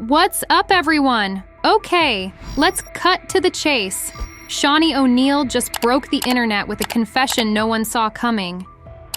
What's up, everyone? Okay, let's cut to the chase. Shaunie O'Neal just broke the internet with a confession no one saw coming.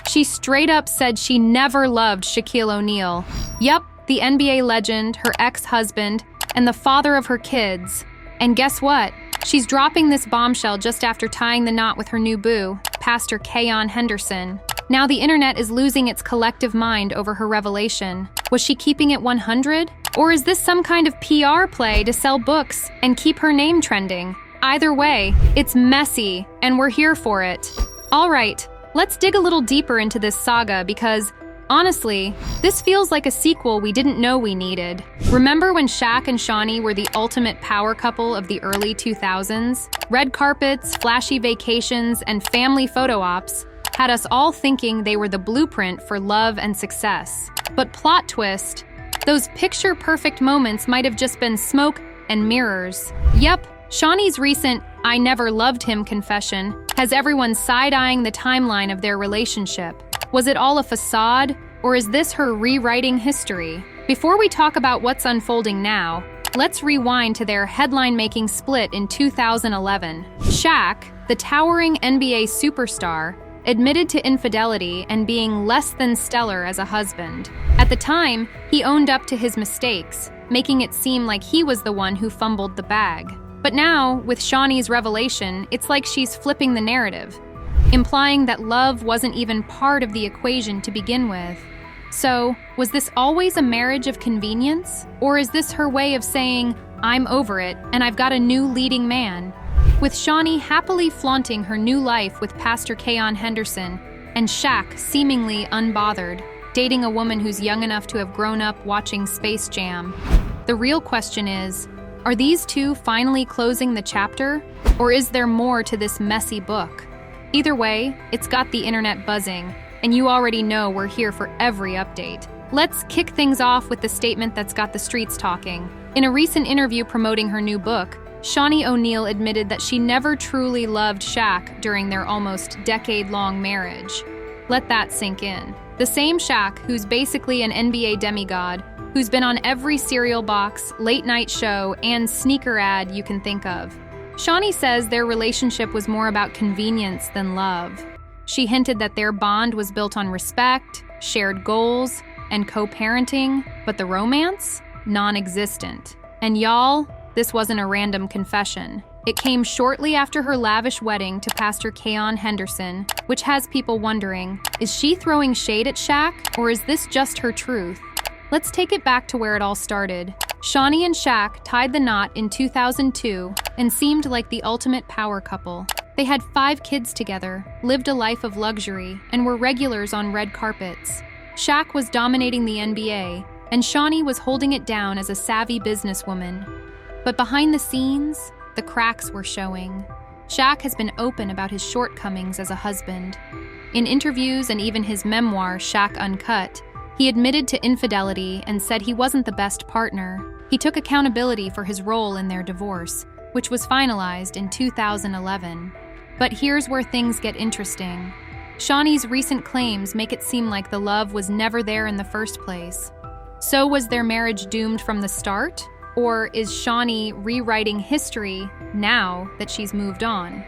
She straight up said she never loved Shaquille O'Neal. Yup, the NBA legend, her ex-husband, and the father of her kids. And guess what? She's dropping this bombshell just after tying the knot with her new boo, Pastor Kanye Henderson. Now the internet is losing its collective mind over her revelation. Was she keeping it 100? Or is this some kind of PR play to sell books and keep her name trending? Either way, it's messy, and we're here for it. All right, let's dig a little deeper into this saga because, honestly, this feels like a sequel we didn't know we needed. Remember when Shaq and Shaunie were the ultimate power couple of the early 2000s? Red carpets, flashy vacations, and family photo ops had us all thinking they were the blueprint for love and success. But plot twist, those picture-perfect moments might have just been smoke and mirrors. Yep, Shaunie's recent "I never loved him" confession has everyone side-eyeing the timeline of their relationship. Was it all a facade, or is this her rewriting history? Before we talk about what's unfolding now, let's rewind to their headline-making split in 2011. Shaq, the towering NBA superstar, admitted to infidelity and being less than stellar as a husband. At the time, he owned up to his mistakes, making it seem like he was the one who fumbled the bag. But now, with Shaunie's revelation, it's like she's flipping the narrative, implying that love wasn't even part of the equation to begin with. So, was this always a marriage of convenience? Or is this her way of saying, "I'm over it, and I've got a new leading man"? With Shaunie happily flaunting her new life with Pastor Kanye Henderson, and Shaq seemingly unbothered, dating a woman who's young enough to have grown up watching Space Jam. The real question is, are these two finally closing the chapter, or is there more to this messy book? Either way, it's got the internet buzzing, and you already know we're here for every update. Let's kick things off with the statement that's got the streets talking. In a recent interview promoting her new book, Shaunie O'Neal admitted that she never truly loved Shaq during their almost decade-long marriage. Let that sink in. The same Shaq, who's basically an NBA demigod, who's been on every cereal box, late-night show, and sneaker ad you can think of. Shaunie says their relationship was more about convenience than love. She hinted that their bond was built on respect, shared goals, and co-parenting, but the romance? Non-existent. And y'all, this wasn't a random confession. It came shortly after her lavish wedding to Pastor Kanye Henderson, which has people wondering, is she throwing shade at Shaq, or is this just her truth? Let's take it back to where it all started. Shaunie and Shaq tied the knot in 2002 and seemed like the ultimate power couple. They had 5 kids together, lived a life of luxury, and were regulars on red carpets. Shaq was dominating the NBA, and Shaunie was holding it down as a savvy businesswoman. But behind the scenes, the cracks were showing. Shaq has been open about his shortcomings as a husband. In interviews and even his memoir, Shaq Uncut, he admitted to infidelity and said he wasn't the best partner. He took accountability for his role in their divorce, which was finalized in 2011. But here's where things get interesting. Shaunie's recent claims make it seem like the love was never there in the first place. So was their marriage doomed from the start? Or is Shaunie rewriting history now that she's moved on?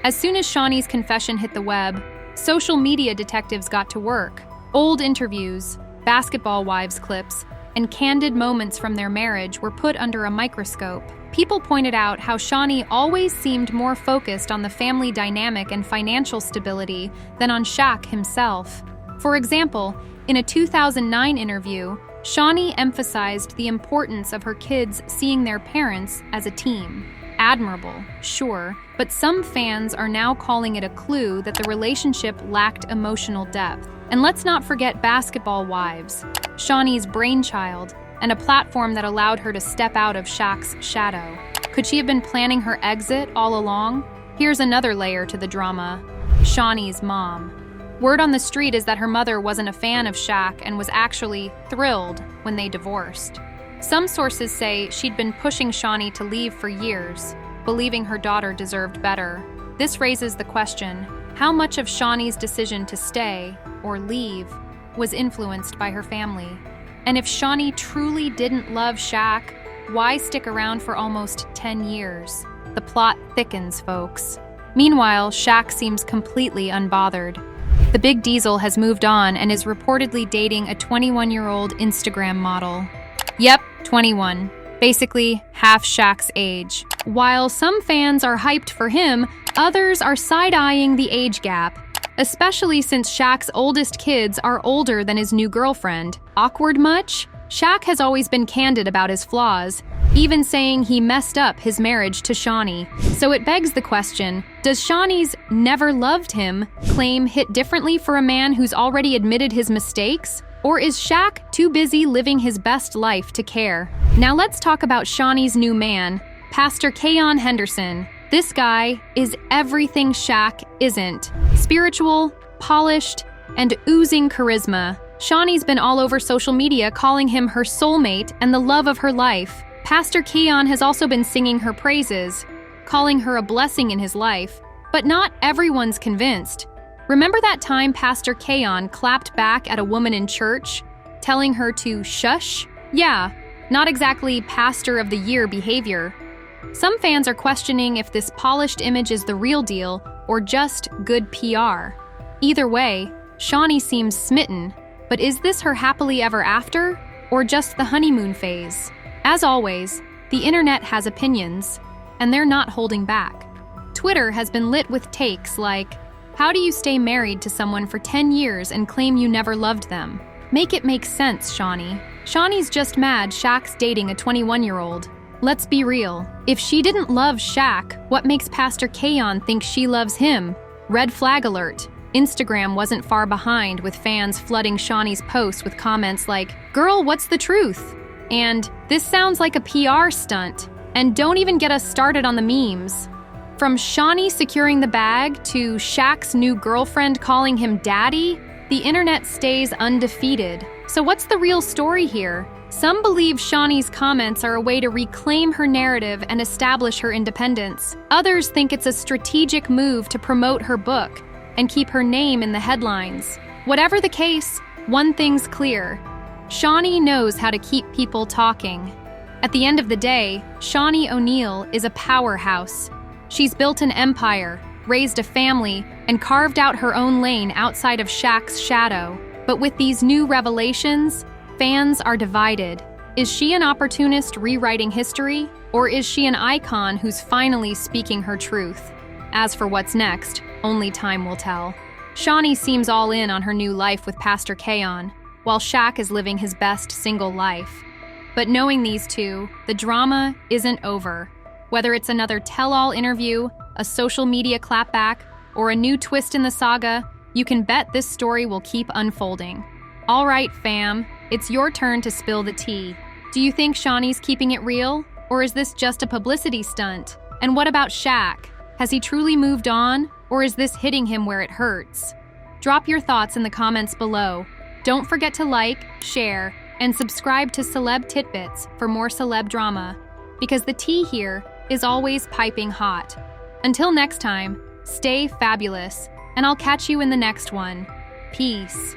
As soon as Shaunie's confession hit the web, social media detectives got to work. Old interviews, basketball wives clips, and candid moments from their marriage were put under a microscope. People pointed out how Shaunie always seemed more focused on the family dynamic and financial stability than on Shaq himself. For example, in a 2009 interview, Shaunie emphasized the importance of her kids seeing their parents as a team. Admirable, sure, but some fans are now calling it a clue that the relationship lacked emotional depth. And let's not forget Basketball Wives, Shaunie's brainchild, and a platform that allowed her to step out of Shaq's shadow. Could she have been planning her exit all along? Here's another layer to the drama: Shaunie's mom. Word on the street is that her mother wasn't a fan of Shaq and was actually thrilled when they divorced. Some sources say she'd been pushing Shaunie to leave for years, believing her daughter deserved better. This raises the question, how much of Shaunie's decision to stay or leave was influenced by her family? And if Shaunie truly didn't love Shaq, why stick around for almost 10 years? The plot thickens, folks. Meanwhile, Shaq seems completely unbothered. The Big Diesel has moved on and is reportedly dating a 21-year-old Instagram model. Yep, 21. Basically, half Shaq's age. While some fans are hyped for him, others are side-eyeing the age gap, especially since Shaq's oldest kids are older than his new girlfriend. Awkward much? Shaq has always been candid about his flaws, even saying he messed up his marriage to Shaunie. So it begs the question, does Shaunie's "never loved him" claim hit differently for a man who's already admitted his mistakes? Or is Shaq too busy living his best life to care? Now let's talk about Shaunie's new man, Pastor Kanye Henderson. This guy is everything Shaq isn't. Spiritual, polished, and oozing charisma. Shaunie's been all over social media calling him her soulmate and the love of her life. Pastor Kanye has also been singing her praises, calling her a blessing in his life. But not everyone's convinced. Remember that time Pastor Kanye clapped back at a woman in church, telling her to shush? Yeah, not exactly Pastor of the Year behavior. Some fans are questioning if this polished image is the real deal or just good PR. Either way, Shaunie seems smitten, but is this her happily ever after or just the honeymoon phase? As always, the internet has opinions, and they're not holding back. Twitter has been lit with takes like, how do you stay married to someone for 10 years and claim you never loved them? Make it make sense, Shaunie. Shaunie's just mad Shaq's dating a 21-year-old. Let's be real. If she didn't love Shaq, what makes Pastor Kanye think she loves him? Red flag alert. Instagram wasn't far behind, with fans flooding Shaunie's post with comments like, "Girl, what's the truth?" And "This sounds like a PR stunt." And don't even get us started on the memes. From Shaunie securing the bag to Shaq's new girlfriend calling him daddy, the internet stays undefeated. So what's the real story here? Some believe Shaunie's comments are a way to reclaim her narrative and establish her independence. Others think it's a strategic move to promote her book and keep her name in the headlines. Whatever the case, one thing's clear. Shaunie knows how to keep people talking. At the end of the day, Shaunie O'Neal is a powerhouse. She's built an empire, raised a family, and carved out her own lane outside of Shaq's shadow. But with these new revelations, fans are divided. Is she an opportunist rewriting history, or is she an icon who's finally speaking her truth? As for what's next, only time will tell. Shaunie seems all in on her new life with Pastor Kanye, while Shaq is living his best single life. But knowing these two, the drama isn't over. Whether it's another tell-all interview, a social media clapback, or a new twist in the saga, you can bet this story will keep unfolding. All right, fam, it's your turn to spill the tea. Do you think Shaunie's keeping it real, or is this just a publicity stunt? And what about Shaq? Has he truly moved on, or is this hitting him where it hurts? Drop your thoughts in the comments below. Don't forget to like, share, and subscribe to Celeb Titbits for more celeb drama, because the tea here is always piping hot. Until next time, stay fabulous, and I'll catch you in the next one. Peace.